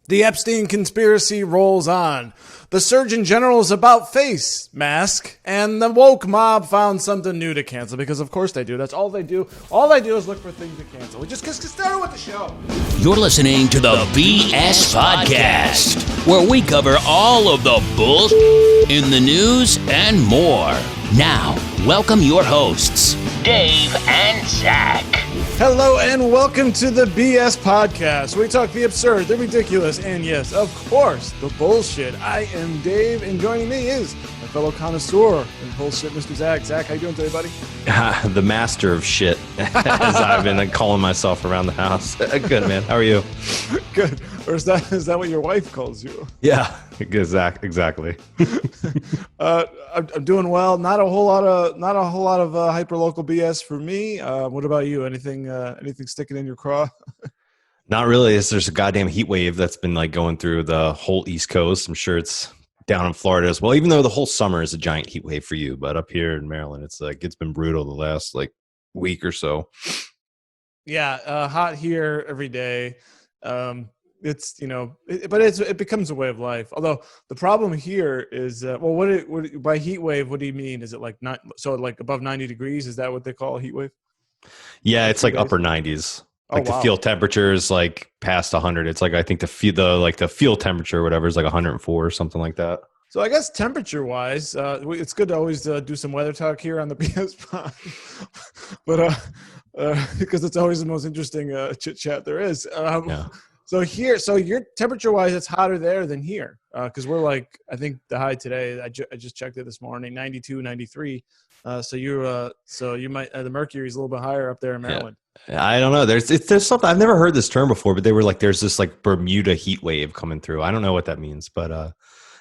The Epstein conspiracy rolls on. The Surgeon General's about face mask, and the woke mob found something new to cancel because, of course, they do. That's all they do. All they do is look for things to cancel. We just get started with the show. You're listening to the BS Podcast, where we cover all of the bull in the news and more. Now, welcome your hosts, Dave and Zach. Hello and welcome to the BS Podcast, where we talk the absurd, the ridiculous, and yes, of course, the bullshit. I am Dave, and joining me is my fellow connoisseur in bullshit, Mr. Zach. Zach, how you doing today, buddy? The master of shit, as I've been calling myself around the house. Good, man. How are you? Good. Or is that what your wife calls you? Yeah, exactly. I'm doing well. Not a whole lot of hyper-local BS for me. What about you? Anything sticking in your craw? Not really. There's a goddamn heat wave that's been like going through the whole East Coast. I'm sure it's down in Florida as well, even though the whole summer is a giant heat wave for you. But up here in Maryland, it's been brutal the last week or so. Yeah, hot here every day. It's it becomes a way of life. Although the problem here is, what by heat wave? What do you mean? Is it like above 90 degrees? Is that what they call a heat wave? Yeah, it's like upper 90s. The field temperature is like past 100. It's like I think the field temperature or whatever is like 104 or something like that. So I guess temperature wise, it's good to always do some weather talk here on the BS Pod, but because it's always the most interesting chit chat there is. Yeah. So your temperature-wise, it's hotter there than here because we're I think the high today, I just checked it this morning, 92, 93. So you might the mercury's a little bit higher up there in Maryland. Yeah. I don't know. There's something I've never heard this term before, but they were like, there's this like Bermuda heat wave coming through. I don't know what that means, but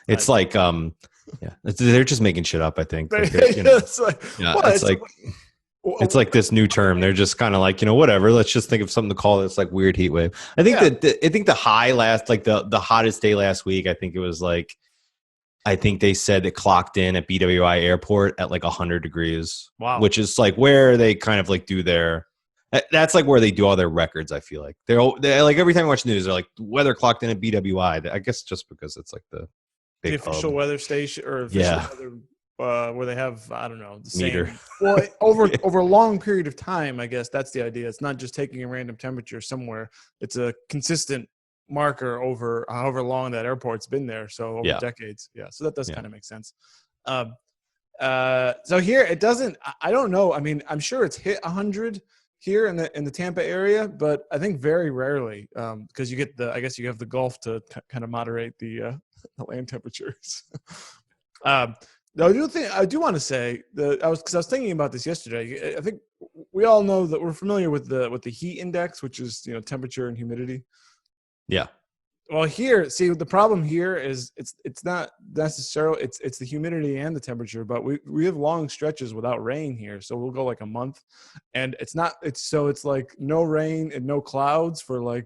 it's like they're just making shit up. I think. It's like this new term. They're just kind of like, whatever. Let's just think of something to call this like weird heat wave. I think the high last, the hottest day last week, I think it was I think they said it clocked in at BWI airport at 100 degrees. Wow. Which is where they kind of do that's where they do all their records. I feel like they're like every time I watch the news, they're like weather clocked in at BWI. I guess just because it's the big official weather station or official weather, where they have, I don't know, the same meter. Well, over a long period of time, I guess that's the idea. It's not just taking a random temperature somewhere. It's a consistent marker over however long that airport's been there. So over decades. Yeah. So that does kind of make sense. So here it doesn't, I don't know. I mean, I'm sure it's hit 100 here in the Tampa area, but I think very rarely because you get I guess you have the Gulf to kind of moderate the land temperatures. No, I do want to say that I was thinking about this yesterday. I think we all know that we're familiar with the heat index, which is temperature and humidity. Yeah. Well, the problem here is it's not necessarily it's the humidity and the temperature, but we have long stretches without rain here, so we'll go a month, and it's no rain and no clouds for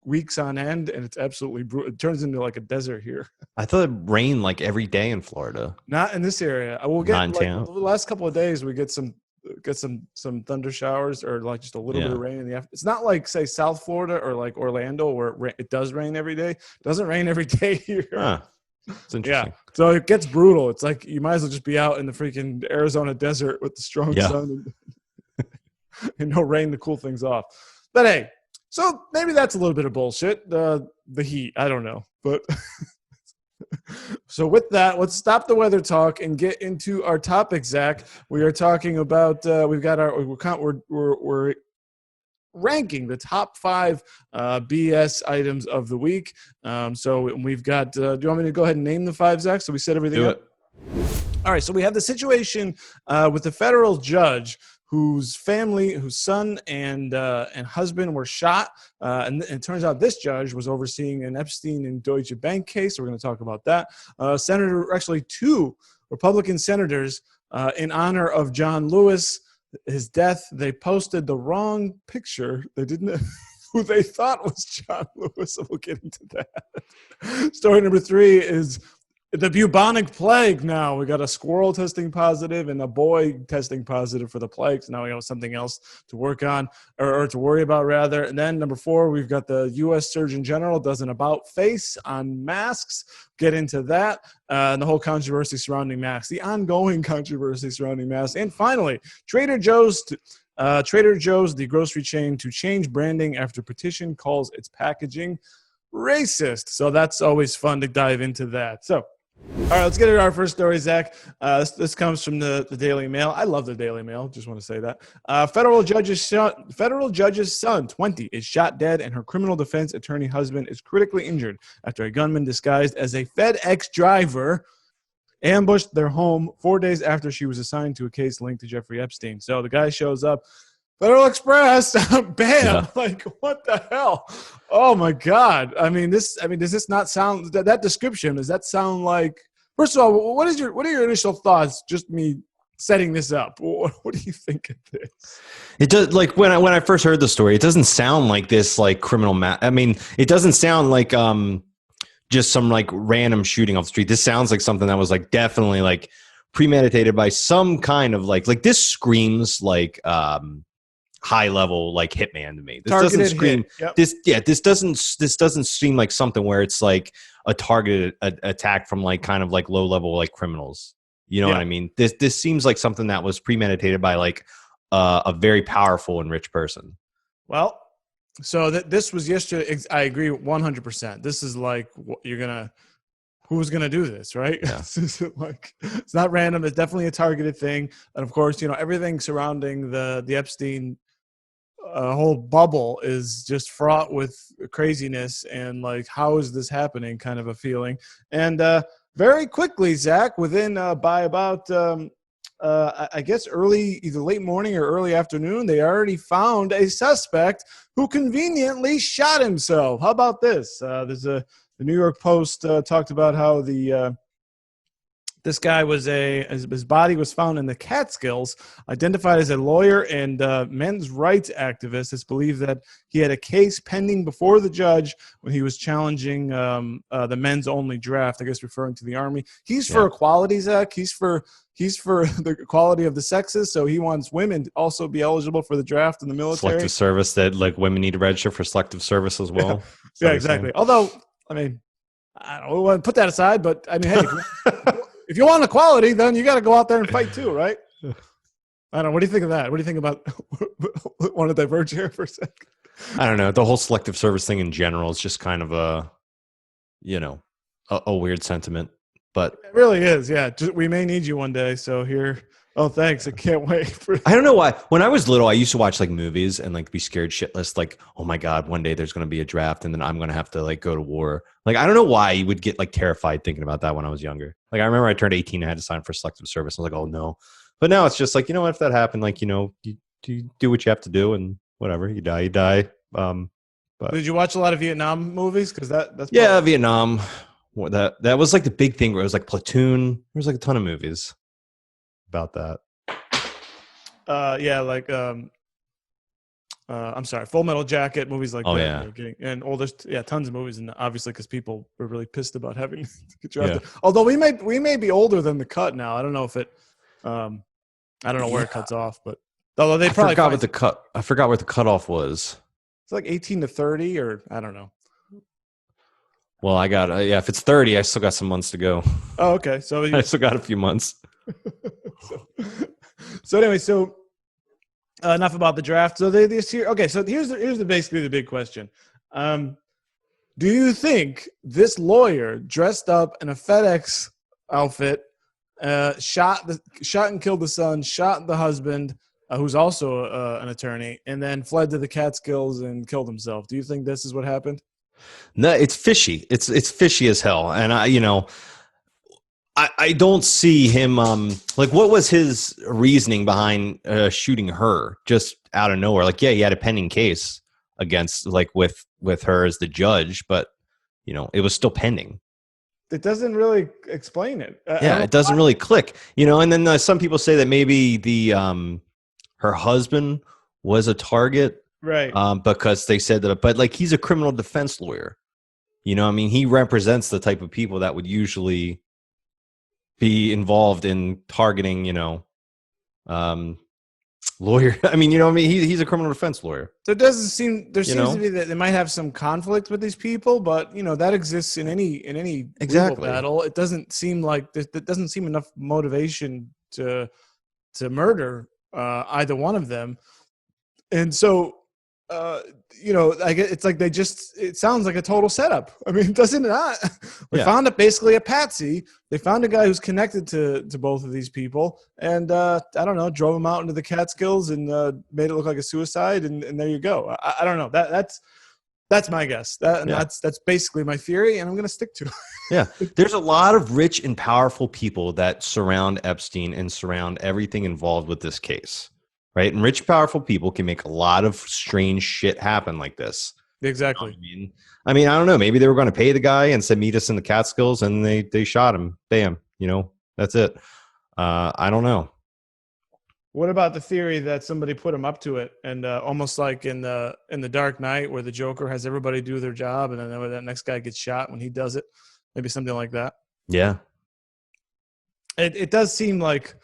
weeks on end, and it's absolutely brutal. It turns into a desert here. I thought it rained every day in Florida. Not in this area. I will get the last couple of days we get some thunder showers or just a little bit of rain in the afternoon. It's not say South Florida or Orlando where it does rain every day. It doesn't rain every day here. Huh. It's interesting. Yeah. So it gets brutal. It's you might as well just be out in the freaking Arizona desert with the strong sun and no rain to cool things off. But hey, so maybe that's a little bit of bullshit. The heat, I don't know, but so with that, let's stop the weather talk and get into our topic. Zach, we are talking about we're ranking the top 5 BS items of the week. So we've got. Do you want me to go ahead and name the 5, Zach? So we set everything up. All right. So we have the situation with the federal judge whose son and husband were shot. And it turns out this judge was overseeing an Epstein and Deutsche Bank case. So we're going to talk about that. Actually 2 Republican senators in honor of John Lewis, his death, they posted the wrong picture. They didn't who they thought was John Lewis. So we'll get into that. Story number 3 is The bubonic plague now. We got a squirrel testing positive and a boy testing positive for the plague. So now we have something else to work on or to worry about, rather. And then number 4, we've got the U.S. Surgeon General does an about face on masks. Get into that. And the whole controversy surrounding masks, the ongoing controversy surrounding masks. And finally, Trader Joe's, the grocery chain, to change branding after petition calls its packaging racist. So that's always fun to dive into that. So, all right, let's get into our first story, Zach. This comes from the Daily Mail. I love the Daily Mail. Just want to say that. Federal judge's son, 20, is shot dead, and her criminal defense attorney husband is critically injured after a gunman disguised as a FedEx driver ambushed their home 4 days after she was assigned to a case linked to Jeffrey Epstein. So the guy shows up, Federal Express, bam! Yeah. Like, what the hell? Oh my God! Does this not sound that description? Does that sound like? First of all, what are your initial thoughts? Just me setting this up. What do you think of this? It does, like when I first heard the story, it doesn't sound like this like criminal. It doesn't sound like just some like random shooting off the street. This sounds like something that was like definitely like premeditated by some kind of like this screams like high level like hitman to me. This Targeted doesn't scream yep. this doesn't seem like something where it's like a targeted attack from like kind of like low level like criminals. You know what I mean? This seems like something that was premeditated by like a very powerful and rich person. Well, so this was yesterday. I agree 100%. This is like who's gonna do this, right? Yeah. It's not random. It's definitely a targeted thing, and of course, everything surrounding the Epstein whole bubble is just fraught with craziness and like, how is this happening? Kind of a feeling. And very quickly, Zach, within by about I guess either late morning or early afternoon, they already found a suspect who conveniently shot himself. How about this? The New York Post talked about how this guy his body was found in the Catskills, identified as a lawyer and men's rights activist. It's believed that he had a case pending before the judge when he was challenging the men's only draft, I guess referring to the Army. He's for equality, Zach. He's for the equality of the sexes, so he wants women to also be eligible for the draft in the military. Selective service, that like women need to register for selective service as well. Yeah, exactly. Although, I don't know, we want to put that aside, but hey, if you want equality, then you got to go out there and fight too, right? I don't know. What do you think of that? What do you think about? Want to diverge here for a second? I don't know. The whole selective service thing in general is just kind of a weird sentiment, but it really is. Yeah, we may need you one day. So here. Oh, thanks. I can't wait. I don't know why. When I was little, I used to watch like movies and like be scared shitless. Like, oh my God, one day there's going to be a draft and then I'm going to have to like go to war. Like, I don't know why you would get like terrified thinking about that when I was younger. Like, I remember I turned 18 and I had to sign for selective service. I was like, oh no. But now it's just like, what, if that happened, like, you do what you have to do and whatever, you die, you die. But did you watch a lot of Vietnam movies? Because that's Vietnam. That was like the big thing where it was like Platoon. There was like a ton of movies about that. I'm sorry, Full Metal Jacket, movies like that. Yeah. And tons of movies, and obviously because people were really pissed about having to get drafted. Yeah. Although we may be older than the cut now. I don't know if it. I don't know where it cuts off, but although they probably forgot what the cut. I forgot what the cutoff was. It's like 18 to 30, or I don't know. Well, I got if it's 30, I still got some months to go. Oh, okay. So I still got a few months. So anyway, enough about the draft. So this year, okay. So here's basically the big question. Do you think this lawyer dressed up in a FedEx outfit, shot and killed the son, shot the husband, who's also an attorney, and then fled to the Catskills and killed himself? Do you think this is what happened? No, it's fishy. It's fishy as hell, and I don't see him. Like, what was his reasoning behind shooting her just out of nowhere? Like, yeah, he had a pending case against, like, with her as the judge, but it was still pending. It doesn't really explain it. It doesn't really click. And then some people say that maybe her husband was a target, right? Because they said that, but like, he's a criminal defense lawyer. He represents the type of people that would usually be involved in targeting, lawyer. I mean, you know what I mean? He's a criminal defense lawyer. So it doesn't seem there seems to be that they might have some conflict with these people, but that exists in any legal battle. It doesn't seem like that doesn't seem enough motivation to murder either one of them. And so I get it's like it sounds like a total setup. I mean, doesn't it not? We found basically a patsy. They found a guy who's connected to both of these people, and I don't know, drove him out into the Catskills and made it look like a suicide, and there you go. I don't know. That's my guess. That's basically my theory, and I'm going to stick to it. Yeah, there's a lot of rich and powerful people that surround Epstein and surround everything involved with this case. Right. And rich, powerful people can make a lot of strange shit happen like this. Exactly. I mean, I don't know. Maybe they were going to pay the guy and said, meet us in the Catskills, and they shot him. Bam. That's it. I don't know. What about the theory that somebody put him up to it, and almost like in the Dark Knight, where the Joker has everybody do their job, and then that next guy gets shot when he does it? Maybe something like that. Yeah. It does seem like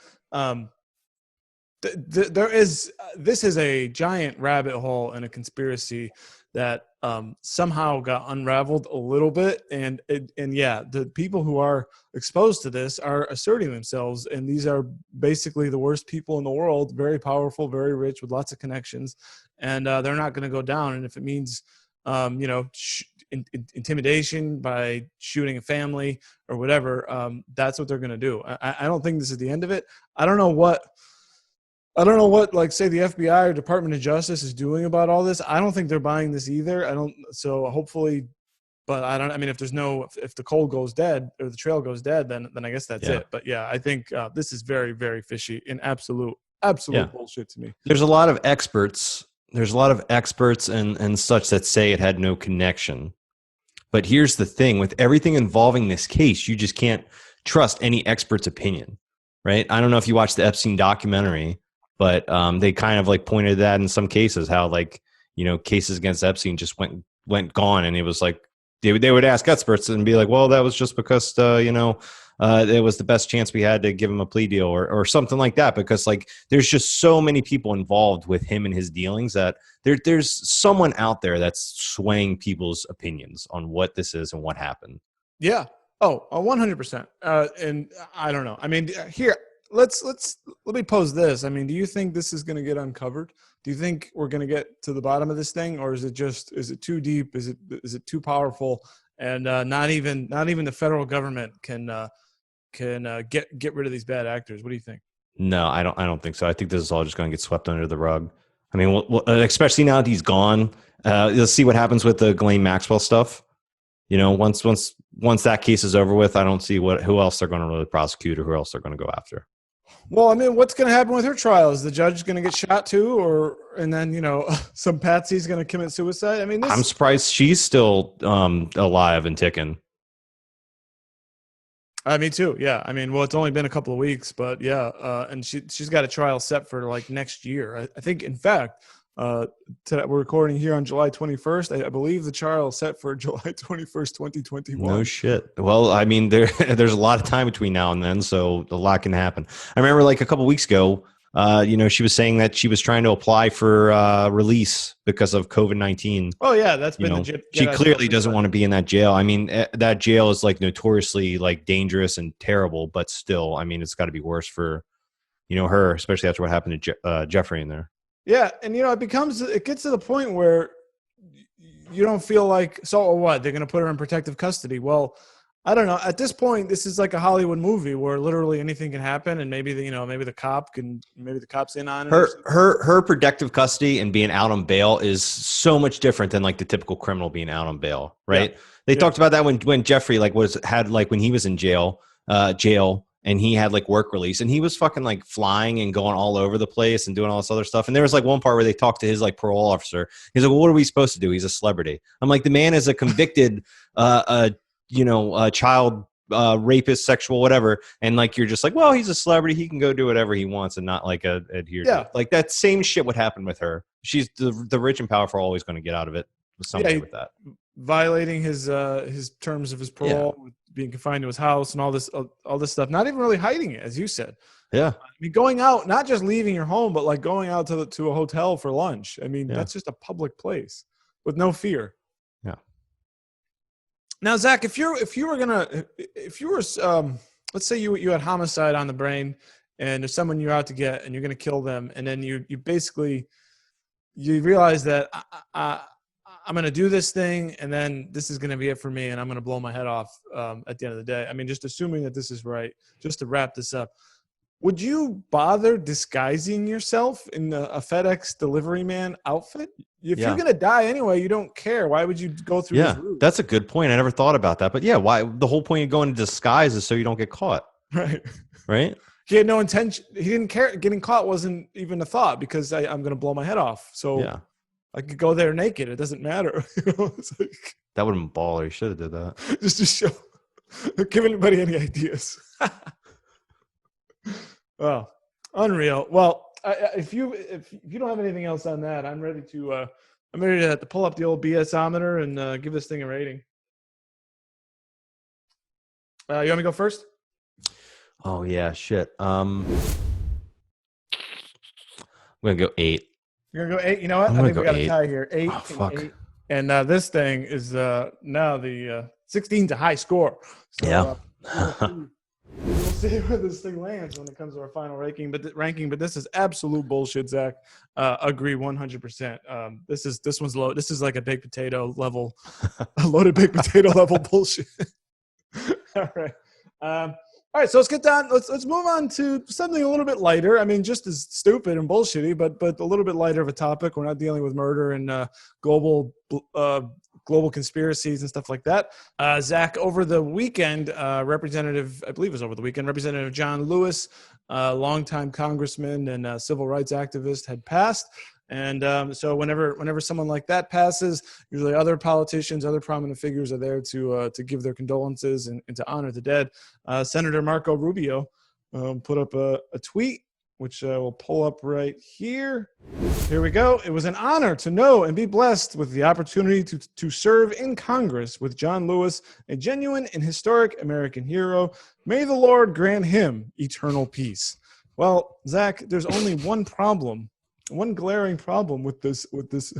this is a giant rabbit hole and a conspiracy that somehow got unraveled a little bit, and the people who are exposed to this are asserting themselves, and these are basically the worst people in the world, very powerful, very rich, with lots of connections, and they're not going to go down. And if it means intimidation by shooting a family or whatever, that's what they're going to do. I don't think this is the end of it. I don't know what, like, say, the FBI or Department of Justice is doing about all this. I don't think they're buying this either. So hopefully, but I don't. I mean, if the cold goes dead or the trail goes dead, then I guess that's it. But yeah, I think this is very, very fishy and absolute bullshit to me. There's a lot of experts. There's a lot of experts and such that say it had no connection. But here's the thing: with everything involving this case, you just can't trust any expert's opinion, right? I don't know if you watched the Epstein documentary. But they kind of like pointed that in some cases, how cases against Epstein just went gone, and it was like they would ask experts and be like, well, that was just because it was the best chance we had to give him a plea deal or something like that, because like there's just so many people involved with him and his dealings that there's someone out there that's swaying people's opinions on what this is and what happened. Yeah. Oh, 100%. And I don't know. I mean, here. Let me pose this. I mean, do you think this is going to get uncovered? Do you think we're going to get to the bottom of this thing, or is it too deep? Is it too powerful? And not even the federal government can get rid of these bad actors. What do you think? No, I don't think so. I think this is all just going to get swept under the rug. I mean, especially now that he's gone. Let's see what happens with the Ghislaine Maxwell stuff. Once that case is over with, I don't see who else they're going to really prosecute or who else they're going to go after. Well, I mean, what's going to happen with her trial? Is the judge going to get shot too, and then some patsy's going to commit suicide? I mean, I'm surprised she's still alive and ticking. Me too. Yeah. I mean, well, it's only been a couple of weeks, but yeah, and she's got a trial set for like next year. I think, in fact. We're recording here on July 21st. I believe the trial is set for July 21st, 2021. No shit. Well, I mean, there's a lot of time between now and then, so a lot can happen. I remember like a couple weeks ago, she was saying that she was trying to apply for release because of COVID-19. Oh yeah, that's been she clearly doesn't want to be in that jail. I mean, that jail is like notoriously like dangerous and terrible, but still, I mean, it's got to be worse for her, especially after what happened to Jeffrey in there. Yeah, and it gets to the point where you don't feel like, so what? They're going to put her in protective custody. Well, I don't know. At this point, this is like a Hollywood movie where literally anything can happen, and maybe the cop's in on it. Her protective custody and being out on bail is so much different than like the typical criminal being out on bail, right? Yeah. They talked about that when Jeffrey when he was in jail. And he had like work release, and he was fucking like flying and going all over the place and doing all this other stuff. And there was like one part where they talked to his like parole officer. He's like, well, what are we supposed to do? He's a celebrity. I'm like, the man is a convicted, child rapist, sexual, whatever. And like, you're just like, well, he's a celebrity. He can go do whatever he wants and not like adhere to it. Like that same shit would happen with her. She's the rich and powerful are always going to get out of it with something with that. violating his terms of his parole, being confined to his house, and all this stuff. Not even really hiding it, as you said. Yeah. I mean, going out, not just leaving your home, but like going out to a hotel for lunch. I mean, that's just a public place with no fear. Yeah. Now, Zach, if you were let's say you had homicide on the brain, and there's someone you're out to get, and you're going to kill them, and then you basically realize that I'm going to do this thing, and then this is going to be it for me, and I'm going to blow my head off at the end of the day. I mean, just assuming that this is right, just to wrap this up, would you bother disguising yourself in a FedEx delivery man outfit? If you're going to die anyway, you don't care. Why would you go through this route? That's a good point. I never thought about that. But why? The whole point of going in disguise is so you don't get caught. Right. Right? He had no intention. He didn't care. Getting caught wasn't even a thought because I'm going to blow my head off. So I could go there naked. It doesn't matter. It's like, that would have been baller. You should have did that. Just to show. Give anybody any ideas. Oh, unreal. Well, if you don't have anything else on that, I'm ready to pull up the old BS-ometer and give this thing a rating. You want me to go first? Oh yeah, shit. I'm gonna go 8. You're gonna go 8. You know what? I think we got a tie here. 8 and 8. And this thing is now the 16's a high score. So, we'll see where this thing lands when it comes to our final ranking. But this is absolute bullshit, Zach. Agree 100%. This one's low. This is like a baked potato level, a loaded baked potato level bullshit. All right. All right, so let's get down. Let's move on to something a little bit lighter. I mean, just as stupid and bullshitty, but a little bit lighter of a topic. We're not dealing with murder and global conspiracies and stuff like that. Zach, over the weekend, Representative John Lewis, longtime congressman and civil rights activist, had passed. And so whenever someone like that passes, usually other politicians, other prominent figures are there to give their condolences and to honor the dead. Senator Marco Rubio put up a tweet, which we'll pull up right here. Here we go. It was an honor to know and be blessed with the opportunity to serve in Congress with John Lewis, a genuine and historic American hero. May the Lord grant him eternal peace. Well, Zach, there's only one glaring problem with this this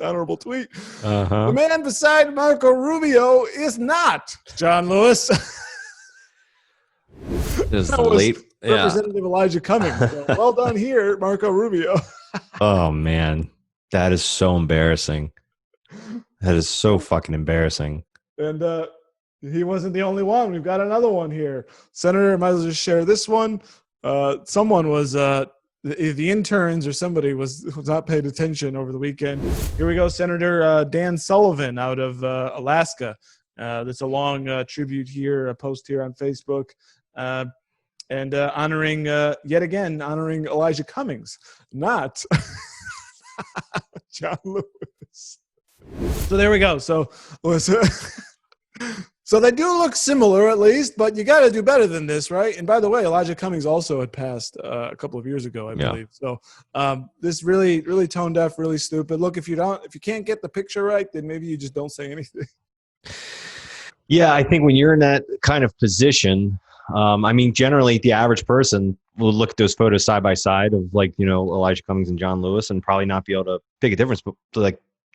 honorable tweet. The man beside Marco Rubio is not John Lewis. Representative Elijah Cummings. So well done here, Marco Rubio. Oh man, that is so embarrassing. That is so fucking embarrassing. And he wasn't the only one. We've got another one here. Senator, might as well just share this one. Someone was the interns or somebody was not paid attention over the weekend. Here we go. Senator Dan Sullivan out of Alaska. That's a long tribute here, a post here on Facebook. And honoring Elijah Cummings, not John Lewis. So there we go. So they do look similar at least, but you got to do better than this, right? And by the way, Elijah Cummings also had passed a couple of years ago, I believe. So this really, really tone deaf, really stupid. Look, if you can't get the picture right, then maybe you just don't say anything. Yeah, I think when you're in that kind of position, I mean, generally the average person will look at those photos side by side of Elijah Cummings and John Lewis and probably not be able to pick a difference, but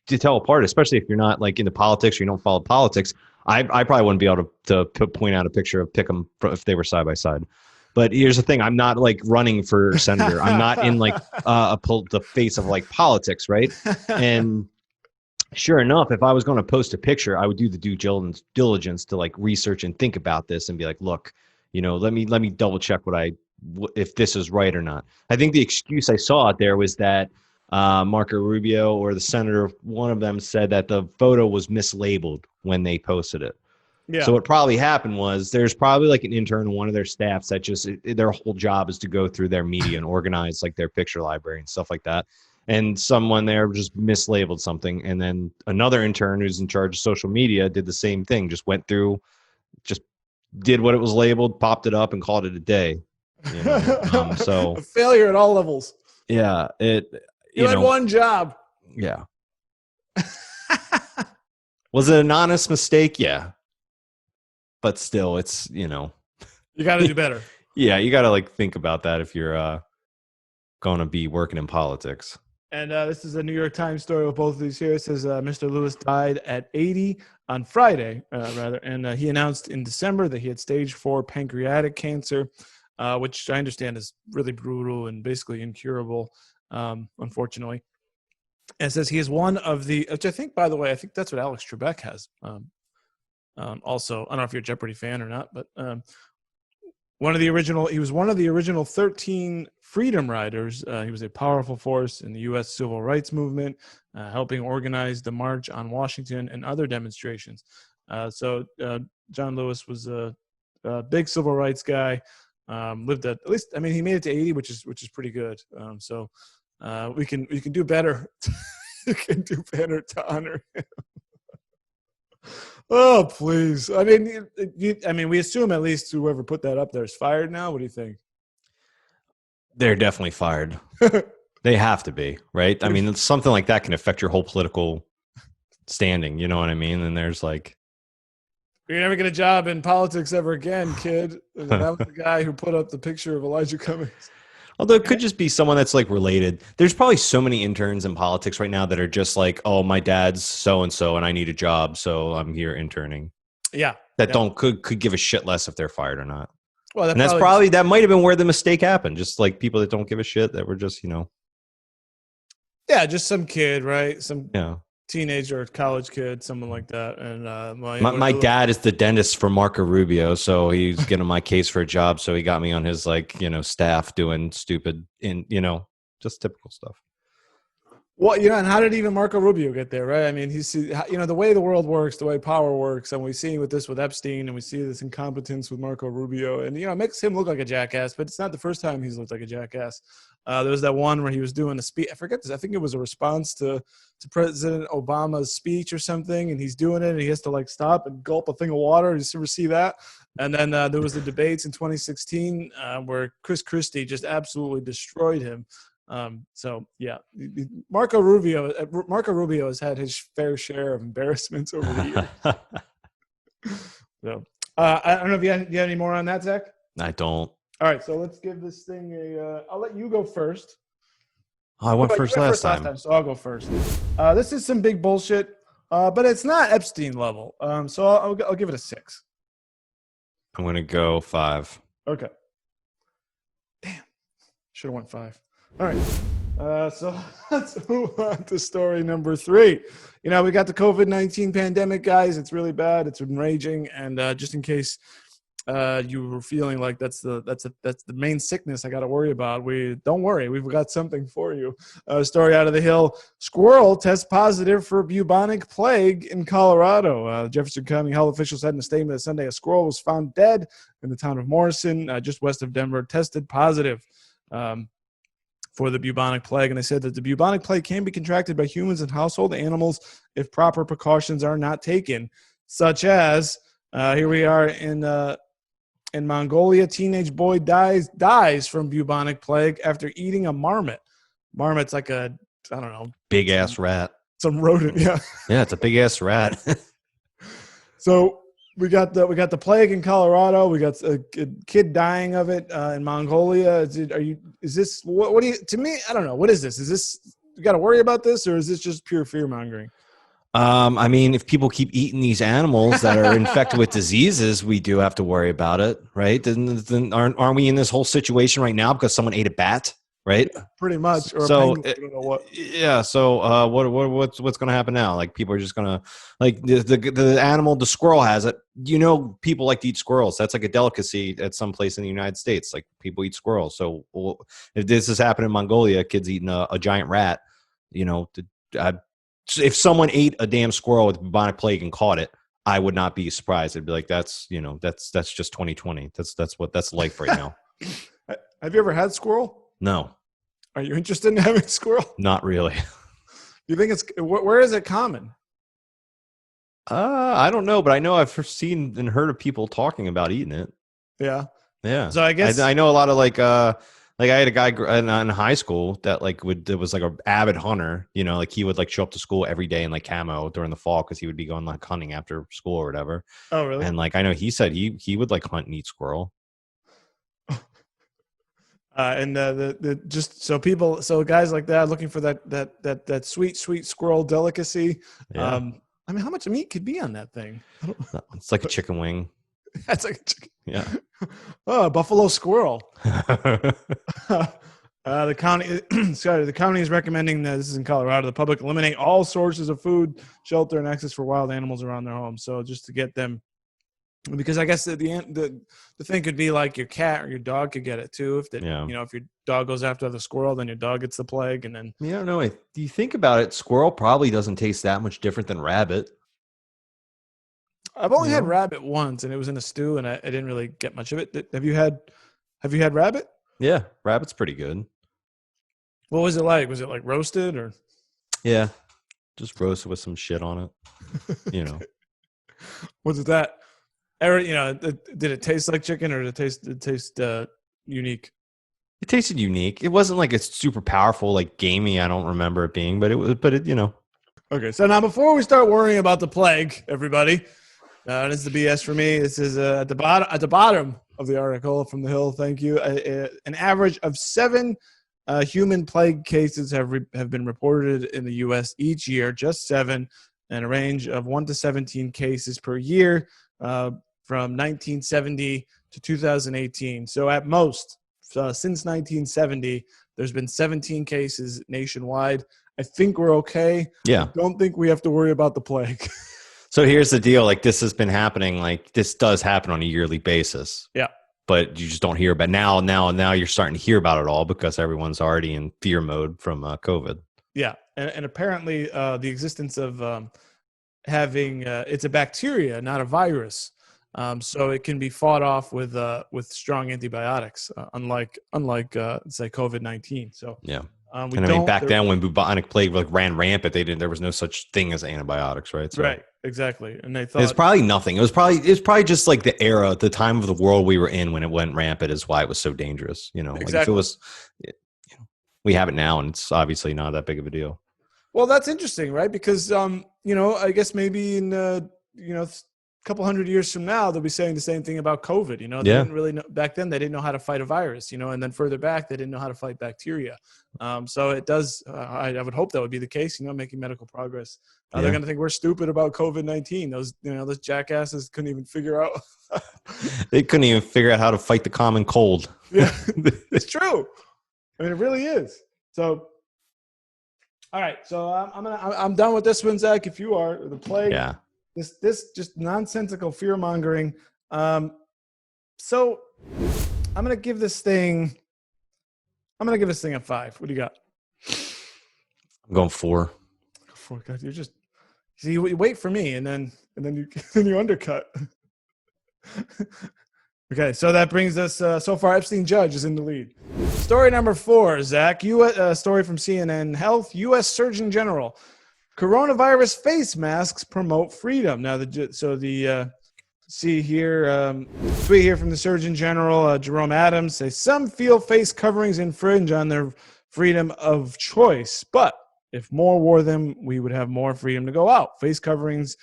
to tell apart, especially if you're not into politics or you don't follow politics. I probably wouldn't be able to point out a picture of pick them if they were side by side. But here's the thing: I'm not running for senator. I'm not in the face of politics, right? And sure enough, if I was going to post a picture, I would do the due diligence to research and think about this and be like, look, let me double check if this is right or not. I think the excuse I saw out there was that Marco Rubio or the senator, one of them said that the photo was mislabeled when they posted it. Yeah. So what probably happened was there's probably an intern on one of their staffs that just their whole job is to go through their media and organize their picture library and stuff like that. And someone there just mislabeled something. And then another intern who's in charge of social media did the same thing, just went through, just did what it was labeled, popped it up and called it a day. So a failure at all levels. Yeah. You had one job. Yeah. Was it an honest mistake? Yeah. But still, it's, you got to do better. Yeah, you got to like think about that if you're going to be working in politics. And this is a New York Times story with both of these here. It says Mr. Lewis died at 80 on Friday, and he announced in December that he had stage 4 pancreatic cancer, which I understand is really brutal and basically incurable, unfortunately. And it says he is one of the, which I think, by the way, I think that's what Alex Trebek has. Also, I don't know if you're a Jeopardy fan or not, but he was one of the original 13 freedom riders. He was a powerful force in the U.S. civil rights movement, helping organize the March on Washington and other demonstrations. So John Lewis was a big civil rights guy. Lived at least, I mean, he made it to 80, which is pretty good. So we can do better. You can do better to honor him. Oh, please. I mean, we assume at least whoever put that up there is fired now. What do you think? They're definitely fired. They have to be, right? I mean, something like that can affect your whole political standing. You know what I mean? And there's like, you're never get a job in politics ever again, kid. And that was the guy who put up the picture of Elijah Cummings. Although it could just be someone that's like related. There's probably so many interns in politics right now that are just like, oh, my dad's so-and-so and I need a job, so I'm here interning. Yeah. That could give a shit less if they're fired or not. Well, and that's probably that might have been where the mistake happened. Just like people that don't give a shit that were just, Yeah, just some kid, right? Some teenager or college kid, someone like that. And my dad is the dentist for Marco Rubio, so he's getting my case for a job. So he got me on his staff doing stupid just typical stuff. Well, and how did even Marco Rubio get there, right? I mean, he's the way the world works, the way power works, and we see with Epstein, and we see this incompetence with Marco Rubio, and it makes him look like a jackass. But it's not the first time he's looked like a jackass. There was that one where he was doing a speech. I forget this. I think it was a response to President Obama's speech or something, and he's doing it, and he has to stop and gulp a thing of water. Did you ever see that? And then there was the debates in 2016 where Chris Christie just absolutely destroyed him. So yeah, Marco Rubio has had his fair share of embarrassments over the years. So I don't know if you have any more on that, Zach. I don't. All right, so let's give this thing I'll let you go first. Oh, I went first last time, so I'll go first. This is some big bullshit, but it's not Epstein level. So I'll give it a 6. I'm gonna go 5. Okay. Damn, should have went 5. All right, so let's move on to story number 3. We got the COVID-19 pandemic, guys. It's really bad. It's been raging, and just in case you were feeling like that's the main sickness I got to worry about, don't worry, we've got something for you. Story out of the Hill: squirrel tests positive for bubonic plague in Colorado. Jefferson County health officials said in a statement that Sunday a squirrel was found dead in the town of Morrison, just west of Denver, tested positive for the bubonic plague. And they said that the bubonic plague can be contracted by humans and household animals if proper precautions are not taken, such as here we are in Mongolia. Teenage boy dies from bubonic plague after eating a marmot. Marmot's like I don't know, big ass rat. Some rodent, yeah. Yeah, it's a big ass rat. So we got the plague in Colorado. We got a kid dying of it in Mongolia. Is this what do you? To me, I don't know. What is this? Is this, you got to worry about this, or is this just pure fear mongering? I mean, if people keep eating these animals that are infected with diseases, we do have to worry about it, right? Then aren't we in this whole situation right now because someone ate a bat, right? Yeah, pretty much. Or so, a penguin, I don't know what. Yeah. So, what's going to happen now? Like, people are just going to, like, the animal, the squirrel has it. People like to eat squirrels. That's like a delicacy at some place in the United States. Like, people eat squirrels. So, if this is happening in Mongolia, kids eating a giant rat, if someone ate a damn squirrel with bubonic plague and caught it, I would not be surprised. It'd be like, that's just 2020. That's life right now. Have you ever had squirrel? No. Are you interested in having squirrel? Not really. You think where is it common? I don't know, but I know I've seen and heard of people talking about eating it. Yeah. Yeah. So I guess I know a lot of Like I had a guy in high school that that was like an avid hunter, you know, like he would like show up to school every day in like camo during the fall because he would be going like hunting after school or whatever. Oh, really? And like I know he said he would like hunt and eat squirrel. And the just so guys like that looking for that sweet squirrel delicacy. Yeah. I mean, how much meat could be on that thing? It's like a chicken wing. That's like a chicken. Yeah. Oh, buffalo squirrel. The county is recommending that, this is in Colorado, the public eliminate all sources of food, shelter, and access for wild animals around their homes. So just to get them, because I guess the thing could be like your cat or your dog could get it too. If if your dog goes after the squirrel, then your dog gets the plague, and then I don't know. Do you think about it? Squirrel probably doesn't taste that much different than rabbit. I've only had rabbit once, and it was in a stew, and I didn't really get much of it. Have you had rabbit? Yeah, rabbit's pretty good. What was it like? Was it like roasted or? Yeah, just roasted with some shit on it. You know. Was it that? Did it taste like chicken, or did it taste unique? It tasted unique. It wasn't like it's super powerful, like gamey. I don't remember it being, but it was. But it, you know. Okay, so now before we start worrying about the plague, everybody, this is the BS for me. This is at the bottom of the article from the Hill. Thank you. An average of 7 human plague cases have been reported in the U.S. each year, just 7, and a range of 1 to 17 cases per year from 1970 to 2018. So at most, since 1970, there's been 17 cases nationwide. I think we're okay. Yeah. I don't think we have to worry about the plague. So here's the deal. Like this has been happening. Like this does happen on a yearly basis. Yeah. But you just don't hear about it. Now you're starting to hear about it all because everyone's already in fear mode from COVID. Yeah. And apparently the existence of having it's a bacteria, not a virus. So it can be fought off with strong antibiotics, unlike say COVID-19. So yeah. Back then when bubonic plague ran rampant, there was no such thing as antibiotics, right? So, right, exactly. And they thought it's probably nothing. It was probably just like the era, the time of the world we were in when it went rampant is why it was so dangerous. You know, exactly. Like if it was, we have it now, and it's obviously not that big of a deal. Well, that's interesting, right? Because I guess maybe in a couple hundred years from now, they'll be saying the same thing about COVID. They didn't really know back then. They didn't know how to fight a virus, and then further back, they didn't know how to fight bacteria. So it does. I would hope that would be the case. Making medical progress. They're going to think we're stupid about COVID-19. Those jackasses couldn't even figure out. They couldn't even figure out how to fight the common cold. Yeah, it's true. I mean, it really is. So, all right. So I'm done with this one, Zach. If you are, the plague. Yeah. This just nonsensical fear mongering. So I'm gonna give this thing a 5. What do you got? I'm going 4. 4. God, you wait for me and then you undercut. Okay, so that brings us so far. Epstein judge is in the lead. Story number 4, Zach. Story from CNN Health. U.S. Surgeon General. Coronavirus face masks promote freedom. Now, see here, tweet here from the Surgeon General, Jerome Adams, says some feel face coverings infringe on their freedom of choice, but if more wore them, we would have more freedom to go out. Face coverings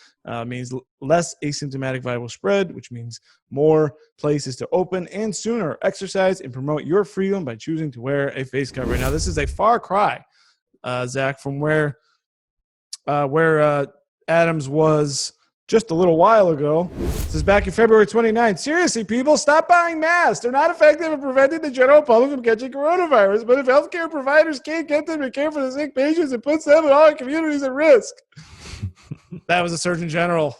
means less asymptomatic viral spread, which means more places to open and sooner. Exercise and promote your freedom by choosing to wear a face covering. Now, this is a far cry, Zach, from where Adams was just a little while ago. This is back in February 29th. Seriously, people, stop buying masks. They're not effective in preventing the general public from catching coronavirus. But if healthcare providers can't get them to care for the sick patients, it puts them and all our communities at risk. That was the Surgeon General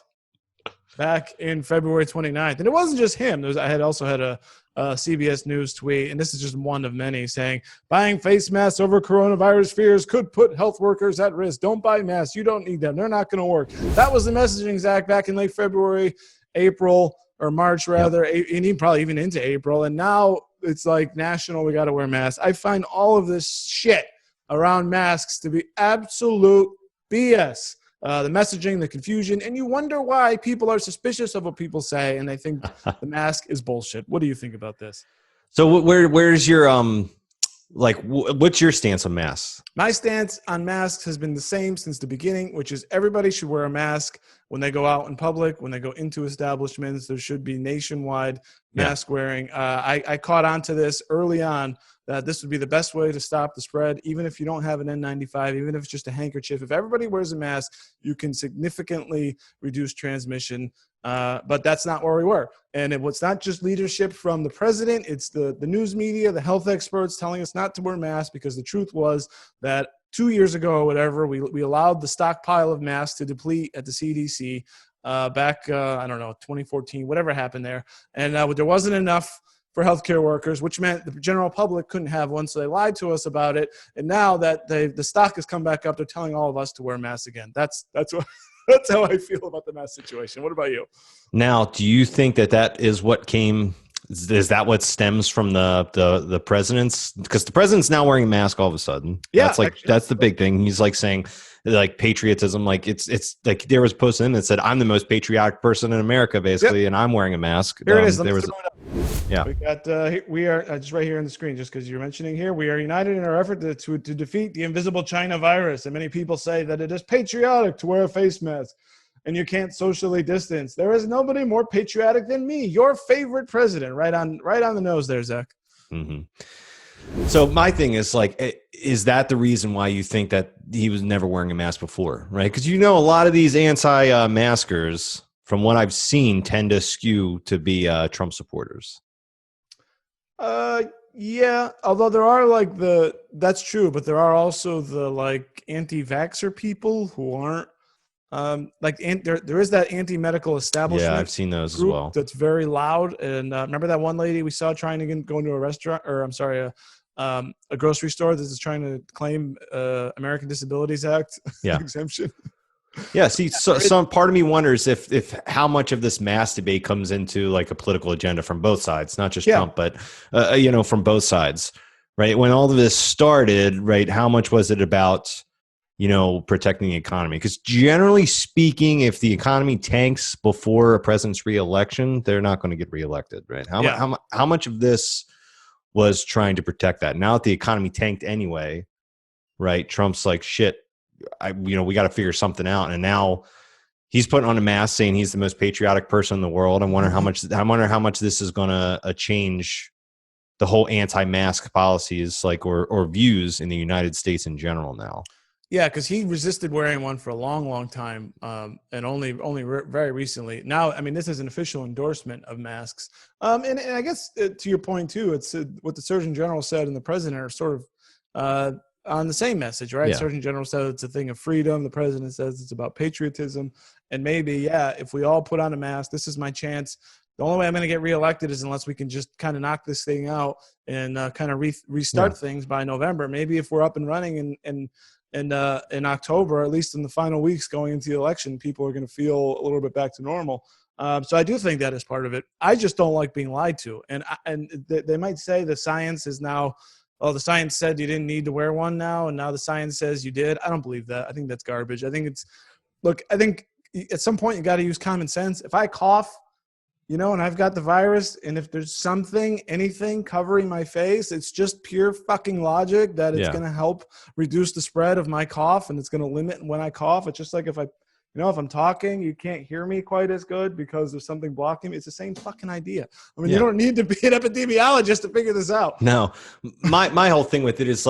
back in February 29th. And it wasn't just him. I had also had a CBS News tweet, and this is just one of many, saying buying face masks over coronavirus fears could put health workers at risk. Don't buy masks. You don't need them. They're not going to work. That was the messaging, Zach, back in late February, April, or March, rather, and probably even into April. And now it's like national, we got to wear masks. I find all of this shit around masks to be absolute BS. The messaging, the confusion, and you wonder why people are suspicious of what people say, and they think the mask is bullshit. What do you think about this? So where's your Like, what's your stance on masks? My stance on masks has been the same since the beginning, which is everybody should wear a mask when they go out in public, when they go into establishments. There should be nationwide mask wearing. I caught on to this early on, that this would be the best way to stop the spread, even if you don't have an N95, even if it's just a handkerchief. If everybody wears a mask, you can significantly reduce transmission. But that's not where we were. And it's not just leadership from the president. It's the news media, the health experts telling us not to wear masks, because the truth was that 2 years ago or whatever, we allowed the stockpile of masks to deplete at the CDC back, 2014, whatever happened there. And there wasn't enough for healthcare workers, which meant the general public couldn't have one. So they lied to us about it. And now that the stock has come back up, they're telling all of us to wear masks again. That's what. That's how I feel about the mask situation. What about you? Now, do you think that is what came? Is that what stems from the president's? Because the president's now wearing a mask all of a sudden. Yeah, that's the big thing. He's like saying, like, patriotism. Like it's like there was a post in that said, "I'm the most patriotic person in America," basically, and I'm wearing a mask. Here it is. Yeah, we got. We are just right here on the screen, just because you're mentioning here. We are united in our effort to defeat the invisible China virus. And many people say that it is patriotic to wear a face mask, and you can't socially distance. There is nobody more patriotic than me, your favorite president. Right on the nose there, Zach. Mm-hmm. So my thing is, like, is that the reason why you think that he was never wearing a mask before, right? Because a lot of these anti-maskers, from what I've seen, tend to skew to be Trump supporters. Yeah, although there are that's true, but there are also the anti-vaxxer people who aren't there is that anti-medical establishment. Yeah, I've seen those as well. That's very loud. And remember that one lady we saw trying to go into a restaurant, or I'm sorry, a grocery store that is trying to claim American Disabilities Act exemption. Yeah, see, so some part of me wonders if how much of this mask debate comes into like a political agenda from both sides, not just Trump, but from both sides, right? When all of this started, right, how much was it about protecting the economy? Because generally speaking, if the economy tanks before a president's reelection, they're not going to get reelected, right? How much of this was trying to protect that? Now that the economy tanked anyway, right? Trump's like, shit. We got to figure something out, and now he's putting on a mask, saying he's the most patriotic person in the world. I wonder how much this is going to change the whole anti-mask policies, or views in the United States in general now. Yeah, because he resisted wearing one for a long, long time, and only very recently. Now, I mean, this is an official endorsement of masks, and I guess to your point too, it's what the Surgeon General said and the President are sort of on the same message, right? Yeah. Surgeon General says it's a thing of freedom. The president says it's about patriotism. And maybe, if we all put on a mask, this is my chance. The only way I'm going to get reelected is unless we can just kind of knock this thing out and kind of restart things by November. Maybe if we're up and running in October, at least in the final weeks going into the election, people are going to feel a little bit back to normal. So I do think that is part of it. I just don't like being lied to. And they might say the science is now, the science said you didn't need to wear one now, and now the science says you did. I don't believe that. I think that's garbage. I think at some point you got to use common sense. If I cough, and I've got the virus, and if there's anything covering my face, it's just pure fucking logic that it's going to help reduce the spread of my cough, and it's going to limit when I cough. It's just like if I'm talking, you can't hear me quite as good because there's something blocking me. It's the same fucking idea. I mean, you don't need to be an epidemiologist to figure this out. No, my whole thing with it is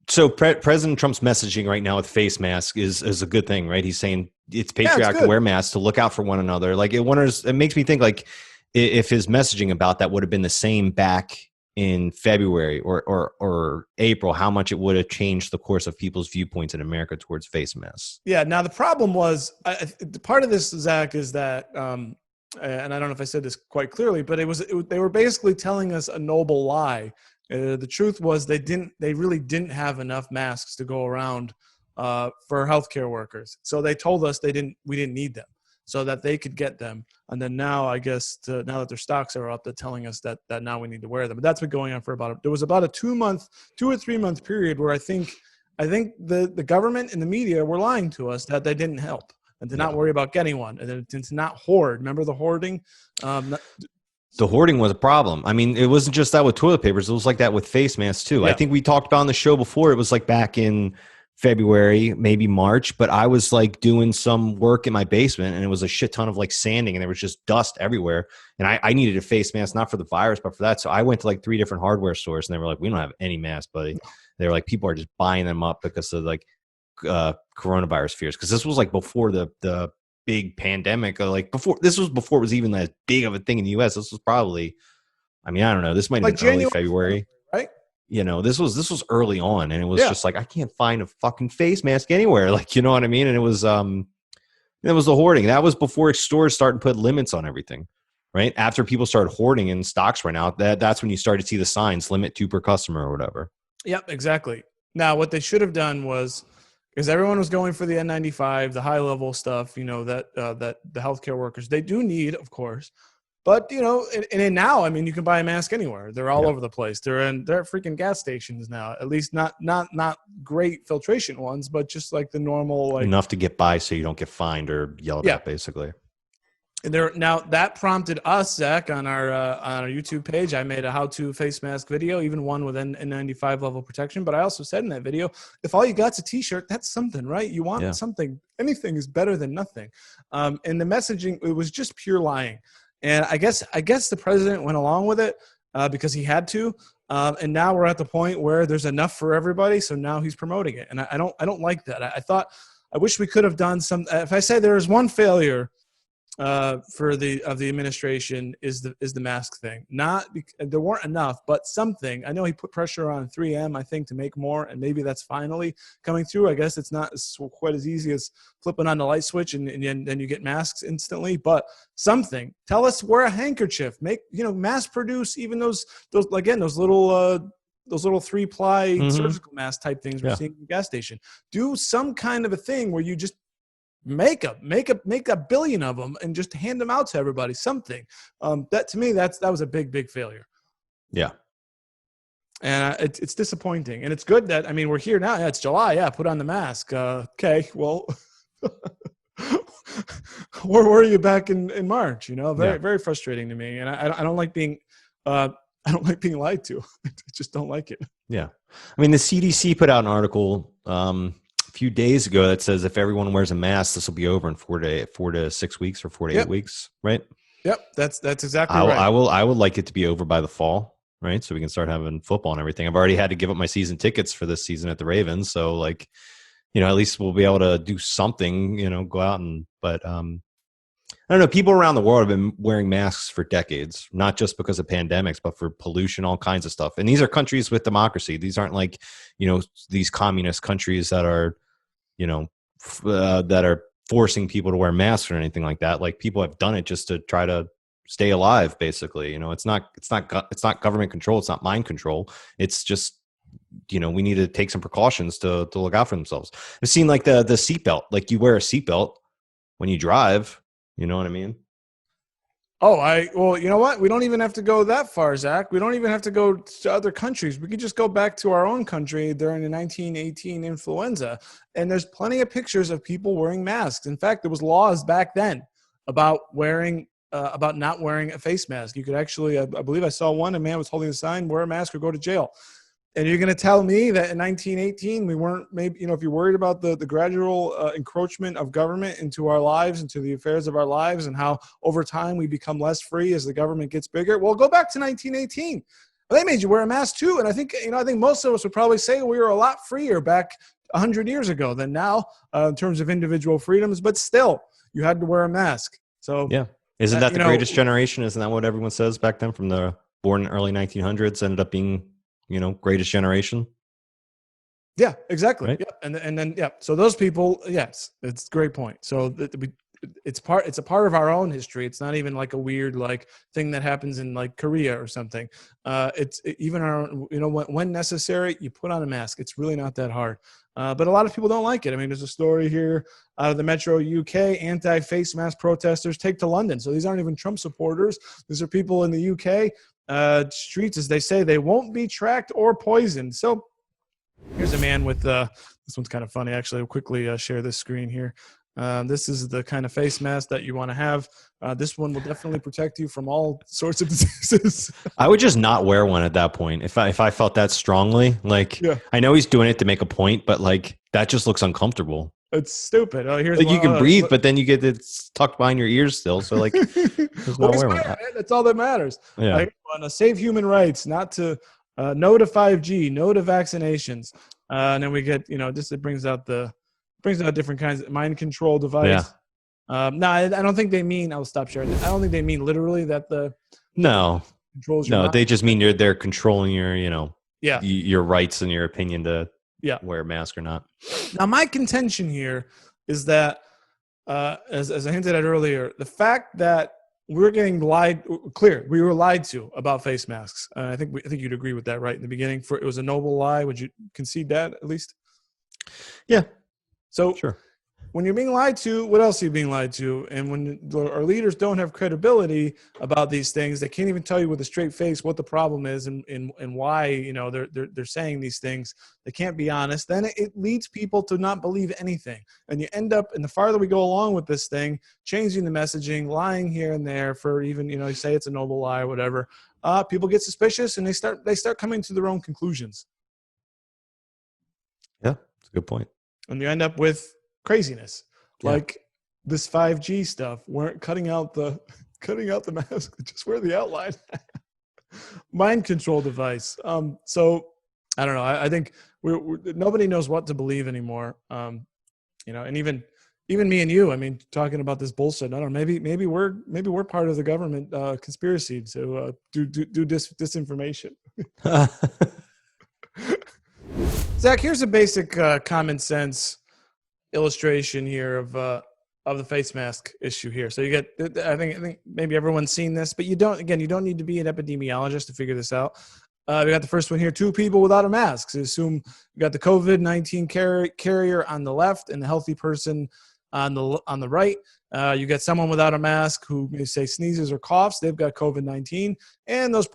so President Trump's messaging right now with face mask is a good thing, right? He's saying it's patriotic to wear masks, to look out for one another. It makes me think if his messaging about that would have been the same back in February or April, how much it would have changed the course of people's viewpoints in America towards face masks. Yeah. Now the problem was, part of this, Zach, is that, and I don't know if I said this quite clearly, but they were basically telling us a noble lie. The truth was they really didn't have enough masks to go around for healthcare workers. So they told us we didn't need them, so that they could get them. And then now, I guess, now that their stocks are up, they're telling us that now we need to wear them. But that's been going on for there was about a 2 or 3 month period where I think the government and the media were lying to us that they didn't help and to not worry about getting one and to not hoard. Remember the hoarding? The hoarding was a problem. I mean, it wasn't just that with toilet papers. It was like that with face masks too. Yeah. I think we talked about on the show before. It was like back in February, maybe March, but I was like doing some work in my basement and it was a shit ton of like sanding and there was just dust everywhere. And I needed a face mask, not for the virus, but for that. So I went to like 3 different hardware stores and they were like, we don't have any masks, buddy. They were like, people are just buying them up because of like coronavirus fears. Cause this was like before the big pandemic, like before it was even that big of a thing in the US. This was probably, I mean, I don't know. This might have Like been early January, February, right? You know, this was early on, and it was just like I can't find a fucking face mask anywhere. Like, you know what I mean? And it was the hoarding. That was before stores started to put limits on everything, right? After people started hoarding and stocks ran out, that's when you started to see the signs, limit 2 per customer or whatever. Yep, exactly. Now, what they should have done was, because everyone was going for the N95, the high level stuff, you know, that the healthcare workers, they do need, of course. But, you know, and now, I mean, you can buy a mask anywhere. They're all over the place. They're at freaking gas stations now. At least not great filtration ones, but just like the normal, like enough to get by so you don't get fined or yelled at, basically. And now that prompted us, Zach, on our YouTube page. I made a how-to face mask video, even one with N95 level protection. But I also said in that video, if all you got's a T-shirt, that's something, right? You want something. Anything is better than nothing. And the messaging, it was just pure lying. And I guess the president went along with it because he had to. And now we're at the point where there's enough for everybody. So now he's promoting it, and I don't like that. I wish we could have done some. If I say there is one failure for the administration is the mask thing. There weren't enough, but something. I know he put pressure on 3M, I think, to make more, and maybe that's finally coming through. I guess it's not quite as easy as flipping on the light switch and then you get masks instantly, but something. Tell us, wear a handkerchief, mass produce even those little 3-ply surgical mask type things we're seeing in the gas station. Do some kind of a thing where you just make a billion of them and just hand them out to everybody. Something that to me that was a big failure. Yeah, and it's disappointing. And it's good that we're here now. Yeah, it's July. Yeah, put on the mask. Okay, well, where were you back in March? Very frustrating to me. And I don't like being lied to. I just don't like it. Yeah, I mean the CDC put out an article few days ago that says if everyone wears a mask, this will be over in 4 to 6 weeks or 4 to 8 weeks, right? Yep, that's exactly right. I would like it to be over by the fall, right? So we can start having football and everything. I've already had to give up my season tickets for this season at the Ravens, so at least we'll be able to do something, go out but I don't know. People around the world have been wearing masks for decades, not just because of pandemics, but for pollution, all kinds of stuff. And these are countries with democracy. These aren't like, these communist countries that are, that are forcing people to wear masks or anything like that. Like people have done it just to try to stay alive, basically. It's not government control. It's not mind control. It's just, we need to take some precautions to look out for themselves. I've seen like the seatbelt, like you wear a seatbelt when you drive. You know what I mean? Well, you know what? We don't even have to go that far, Zach. We don't even have to go to other countries. We could just go back to our own country during the 1918 influenza. And there's plenty of pictures of people wearing masks. In fact, there was laws back then about about not wearing a face mask. You could actually, I believe I saw one, a man was holding a sign, wear a mask or go to jail. And you're going to tell me that in 1918, we weren't maybe, if you're worried about the gradual encroachment of government into our lives, into the affairs of our lives, and how over time we become less free as the government gets bigger. Well, go back to 1918. They made you wear a mask too. And I think most of us would probably say we were a lot freer back 100 years ago than now in terms of individual freedoms. But still, you had to wear a mask. So yeah. Isn't that the greatest generation? Isn't that what everyone says back then from the born in early 1900s ended up being, greatest generation? Yeah, exactly. Right? Yep. And then, yeah. So those people, yes, it's a great point. So it's a part of our own history. It's not even like a weird, thing that happens in Korea or something. Even our, when necessary, you put on a mask. It's really not that hard. But a lot of people don't like it. There's a story here out of the Metro UK, anti-face mask protesters take to London. So these aren't even Trump supporters. These are people in the UK. Streets, as they say, they won't be tracked or poisoned. So here's a man with this one's kind of funny, actually. I'll quickly share this screen here. This is the kind of face mask that you want to have. This one will definitely protect you from all sorts of diseases. I would just not wear one at that point if I felt that strongly. Like, Yeah. I know he's doing it to make a point, but like that just looks uncomfortable. It's stupid. Oh, here's Like you can breathe, look. but then you get it tucked behind your ears still. So like, there's no wear one. That's all that matters. Yeah. I want to save human rights, not to no to 5G, no to vaccinations, and then we get just it brings out different kinds of mind control device. No, I don't think they mean. I'll stop sharing. I don't think they mean literally that the controls your mind. They just mean they're controlling your your rights and your opinion to wear a mask or not. Now, my contention here is that, as I hinted at earlier, the fact that we're getting we were lied to about face masks. I think you'd agree with that, right? In the beginning, it was a noble lie. Would you concede that at least? Yeah. So sure. When you're being lied to, what else are you being lied to? And when our leaders don't have credibility about these things, they can't even tell you with a straight face what the problem is and why they're saying these things. They can't be honest. Then it leads people to not believe anything. And you end up, and the farther we go along with this thing, changing the messaging, lying here and there for even you say it's a noble lie or whatever. People get suspicious and they start coming to their own conclusions. Yeah, that's a good point. And you end up with craziness like this 5G stuff. Weren't cutting out the mask, just wear the outline. Mind control device. So I don't know. I think nobody knows what to believe anymore. And even me and you. I mean, talking about this bullshit. I don't know. Maybe we're part of the government conspiracy to do disinformation. Zach, here's a basic common sense illustration here of the face mask issue here. So you get, I think maybe everyone's seen this, but you don't need to be an epidemiologist to figure this out. We got the first one here: 2 people without a mask. So assume you got the COVID-19 carrier on the left and the healthy person on the right. You got someone without a mask who may say sneezes or coughs. They've got COVID-19, and those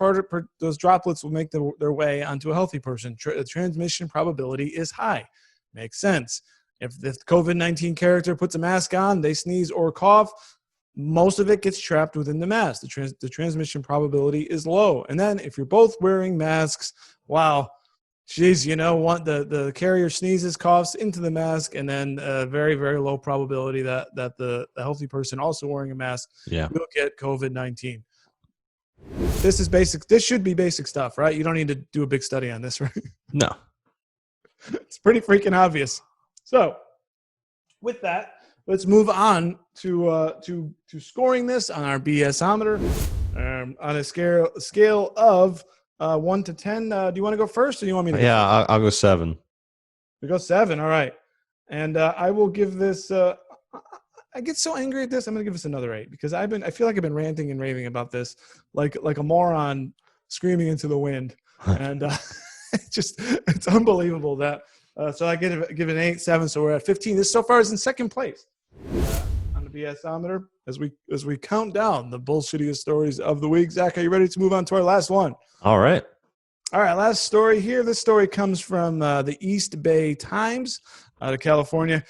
droplets will make their way onto a healthy person. The transmission probability is high. Makes sense. If the COVID-19 character puts a mask on, they sneeze or cough, most of it gets trapped within the mask. The transmission probability is low. And then if you're both wearing masks, wow, geez, the carrier sneezes, coughs into the mask, and then a very, very low probability that the healthy person also wearing a mask will get COVID-19. This is basic. This should be basic stuff, right? You don't need to do a big study on this, right? No. It's pretty freaking obvious. So, with that, let's move on to scoring this on our BSometer on a scale of 1 to 10. Do you want to go first, or do you want me to? Yeah, I'll go 7. We go 7. All right, and I will give this. I get so angry at this. I'm going to give this another 8 because I feel like I've been ranting and raving about this like a moron screaming into the wind, and it's unbelievable that. So I give it an 8, 7. So we're at 15. This so far is in second place on the BSometer as we count down the bullshittiest stories of the week. Zach, are you ready to move on to our last one? All right. Last story here. This story comes from the East Bay Times out of California.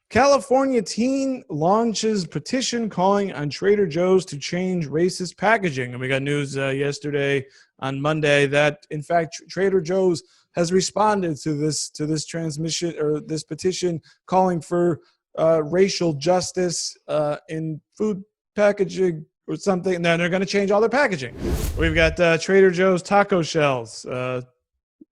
California teen launches petition calling on Trader Joe's to change racist packaging. And we got news yesterday on Monday that, in fact, Trader Joe's has responded to this transmission or this petition calling for racial justice in food packaging or something. And then they're going to change all their packaging. We've got Trader Joe's taco shells, and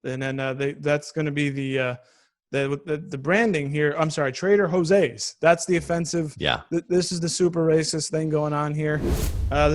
then that's going to be the branding here. I'm sorry, Trader Jose's. That's the offensive. Yeah. This is the super racist thing going on here. Now,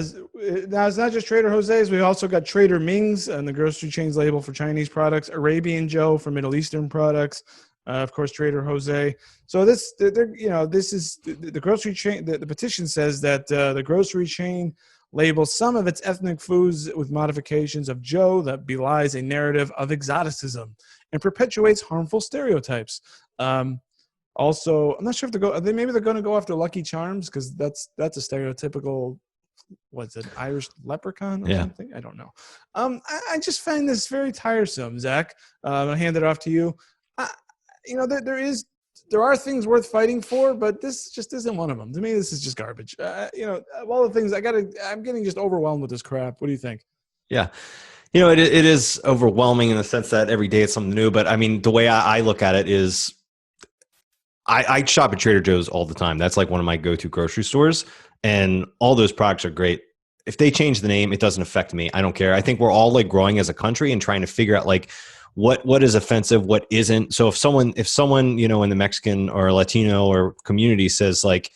it's not just Trader Jose's. We've also got Trader Ming's and the grocery chain's label for Chinese products, Arabian Joe for Middle Eastern products, of course, Trader Jose. So this is the grocery chain. The petition says that the grocery chain labels some of its ethnic foods with modifications of Joe that belies a narrative of exoticism and perpetuates harmful stereotypes. Also, I'm not sure if maybe they're going to go after Lucky Charms because that's a stereotypical, what's it, Irish leprechaun or something? I don't know. I just find this very tiresome, Zach. I'm going to hand it off to you. There is there are things worth fighting for, but this just isn't one of them. To me, this is just garbage. Of all the things I'm getting just overwhelmed with this crap. What do you think? Yeah. It is overwhelming in the sense that every day it's something new. But I mean, the way I look at it is I shop at Trader Joe's all the time. That's like one of my go-to grocery stores, and all those products are great. If they change the name, it doesn't affect me. I don't care. I think we're all like growing as a country and trying to figure out like what is offensive, what isn't. So if someone, in the Mexican or Latino or community says like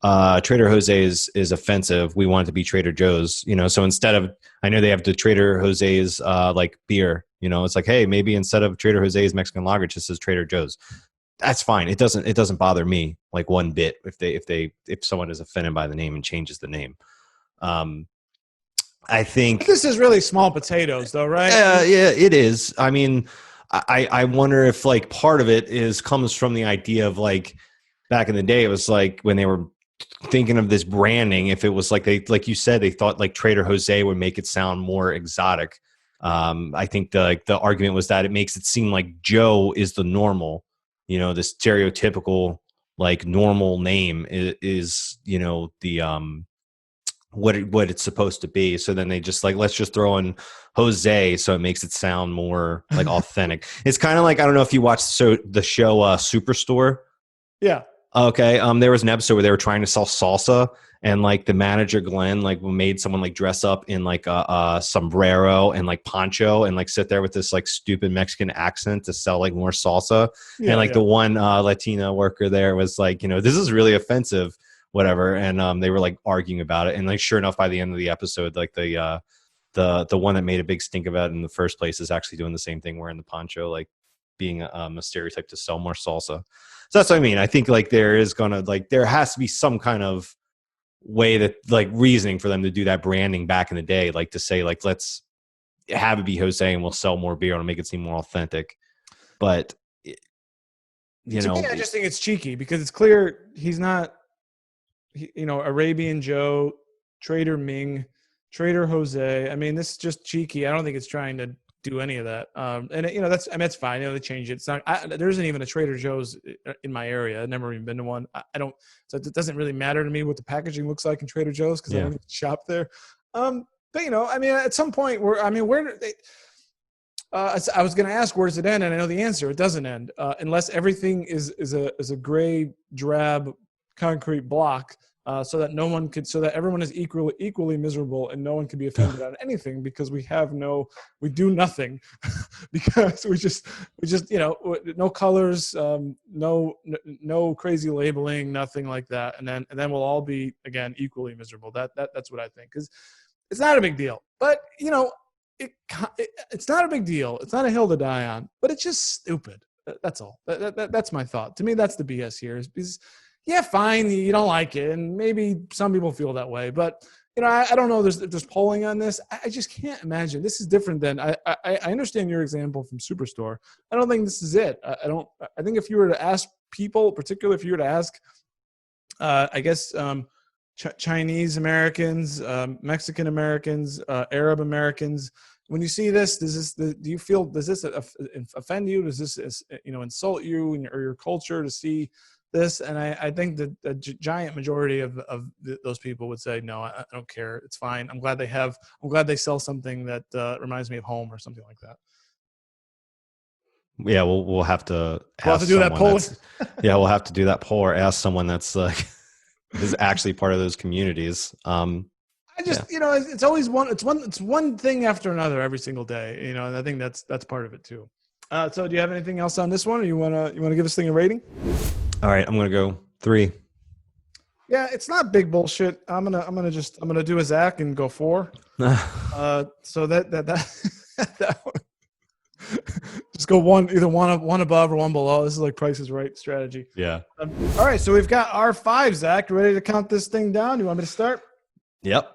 Trader Jose is offensive, we want it to be Trader Joe's, so instead of, I know they have the Trader Jose's like beer, it's like, hey, maybe instead of Trader Jose's Mexican lager, it just says Trader Joe's. That's fine. It doesn't bother me like one bit if someone is offended by the name and changes the name. I think but this is really small potatoes, though, right? Yeah, it is. I mean, I wonder if like part of it comes from the idea of like back in the day, it was like when they were thinking of this branding. If it was like like you said, they thought like Trader Jose would make it sound more exotic. I think the argument was that it makes it seem like Joe is the normal, the stereotypical like normal name is the what it's supposed to be. So then they just like, let's just throw in Jose so it makes it sound more like authentic. It's kind of like, I don't know if you watched the show Superstore. Yeah. Okay. There was an episode where they were trying to sell salsa, and like the manager Glenn like made someone like dress up in like a sombrero and like poncho and like sit there with this like stupid Mexican accent to sell like more salsa. And like the one Latina worker there was like, this is really offensive, whatever. And they were like arguing about it. And like, sure enough, by the end of the episode, like the one that made a big stink about it in the first place is actually doing the same thing, wearing the poncho, like being a stereotype to sell more salsa. So that's what I mean. I think like there has to be some kind of way that like reasoning for them to do that branding back in the day, like to say like, let's have it be Jose and we'll sell more beer and make it seem more authentic. But to me, I just think it's cheeky because it's clear he's not, Arabian Joe, Trader Ming, Trader Jose. I mean, this is just cheeky. I don't think it's trying to do any of that. That's fine. They change it. It's not. There isn't even a Trader Joe's in my area. I've never even been to one. I don't. So it doesn't really matter to me what the packaging looks like in Trader Joe's because I don't even shop there. But at some point, where do they? I was going to ask, where does it end? And I know the answer. It doesn't end unless everything is a gray, drab, concrete block, so that everyone is equally miserable and no one can be offended on anything because we do nothing because we just no colors, no crazy labeling, nothing like that, and then we'll all be again equally miserable. That's what I think, because it's not a big deal, but it's not a big deal. It's not a hill to die on, but it's just stupid. That's all. That's my thought. To me, that's the BS here. Is because, yeah, fine, you don't like it, and maybe some people feel that way, but I don't know. There's polling on this. I just can't imagine. This is different than I understand your example from Superstore. I don't think this is it. I think if you were to ask people, particularly if you were to ask, I guess Chinese Americans, Mexican Americans, Arab Americans, when you see this, does this offend you? Does this insult you or your culture to see this? And I think that the giant majority of those people would say, no, I don't care. It's fine. I'm glad they sell something that reminds me of home or something like that. Yeah, we'll have to do that poll. Yeah, we'll have to do that poll or ask someone that's like is actually part of those communities. It's always it's one thing after another every single day, and I think that's part of it too. So do you have anything else on this one, or you want to give this thing a rating? All right, I'm going to go 3. Yeah, it's not big bullshit. I'm going to do a Zach and go 4. So that just go either one above or one below. This is like Price is Right strategy. Yeah. All right, so we've got R5, Zach. Ready to count this thing down? You want me to start? Yep.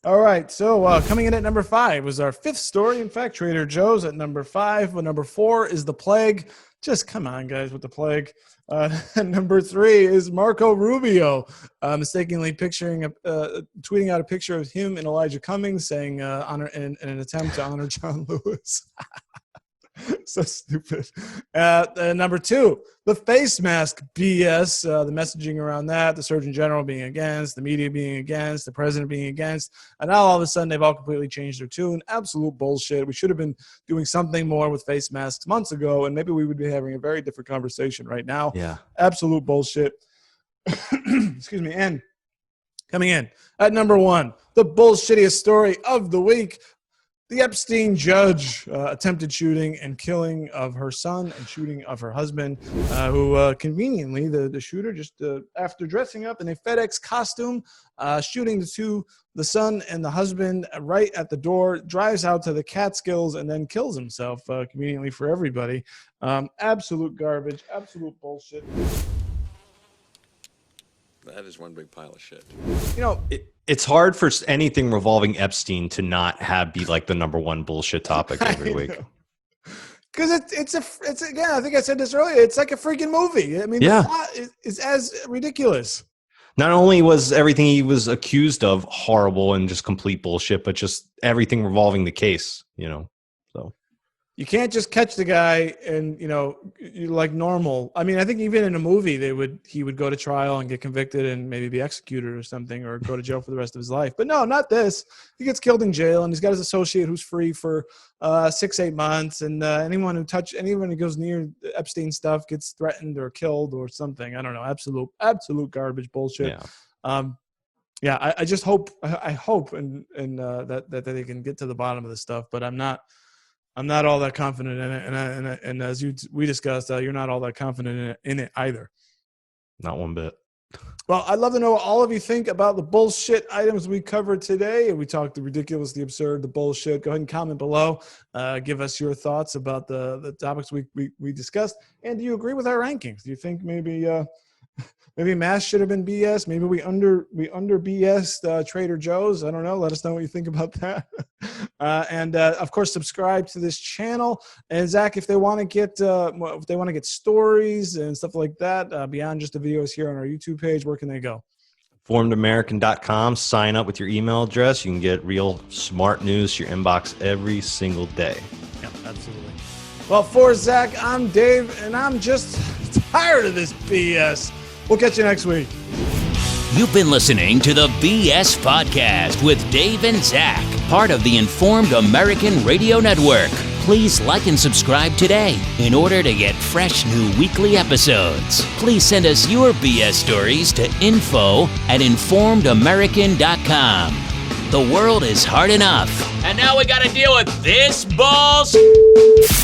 All right, so coming in at number 5 was our 5th story. In fact, Trader Joe's at number 5. But number 4 is the plague. Just come on, guys, with the plague. Number 3 is Marco Rubio, mistakenly tweeting out a picture of him and Elijah Cummings saying honor in an attempt to honor John Lewis. So stupid. Number 2, the face mask BS, the messaging around that, the Surgeon General being against, the media being against, the president being against, and now all of a sudden they've all completely changed their tune. Absolute bullshit. We should have been doing something more with face masks months ago, and maybe we would be having a very different conversation right now. Yeah. Absolute bullshit. Excuse me. And coming in at number 1, the bullshittiest story of the week. The Epstein judge attempted shooting and killing of her son and shooting of her husband, who conveniently, the shooter, just after dressing up in a FedEx costume, shooting the son and the husband right at the door, drives out to the Catskills and then kills himself conveniently for everybody. Absolute garbage, absolute bullshit. That is one big pile of shit. You know, it's hard for anything revolving Epstein to not be like the number one bullshit topic every week. Because it's again, I think I said this earlier, it's like a freaking movie. I mean, the plot is as ridiculous. Not only was everything he was accused of horrible and just complete bullshit, but just everything revolving the case, so. You can't just catch the guy and, you like normal. I mean, I think even in a movie, he would go to trial and get convicted and maybe be executed or something, or go to jail for the rest of his life. But no, not this. He gets killed in jail, and he's got his associate who's free for 6-8 months. And anyone who goes near Epstein stuff gets threatened or killed or something. I don't know. Absolute garbage bullshit. Yeah. I just hope and that they can get to the bottom of this stuff, but I'm not all that confident in it, and as we discussed, you're not all that confident in it either. Not one bit. Well, I'd love to know what all of you think about the bullshit items we covered today. We talked the ridiculous, the absurd, the bullshit. Go ahead and comment below. Give us your thoughts about the topics we discussed. And do you agree with our rankings? Do you think maybe mass should have been BS? Maybe we under BS Trader Joe's. I don't know. Let us know what you think about that. And of course, subscribe to this channel. And Zach, if they want to get stories and stuff like that beyond just the videos here on our YouTube page, where can they go? InformedAmerican.com. Sign up with your email address. You can get real smart news to your inbox every single day. Yep, absolutely. Well, for Zach, I'm Dave, and I'm just tired of this BS. We'll catch you next week. You've been listening to the BS Podcast with Dave and Zach, part of the Informed American Radio Network. Please like and subscribe today in order to get fresh new weekly episodes. Please send us your BS stories to info@informedamerican.com. The world is hard enough, and now we gotta deal with this bullshit.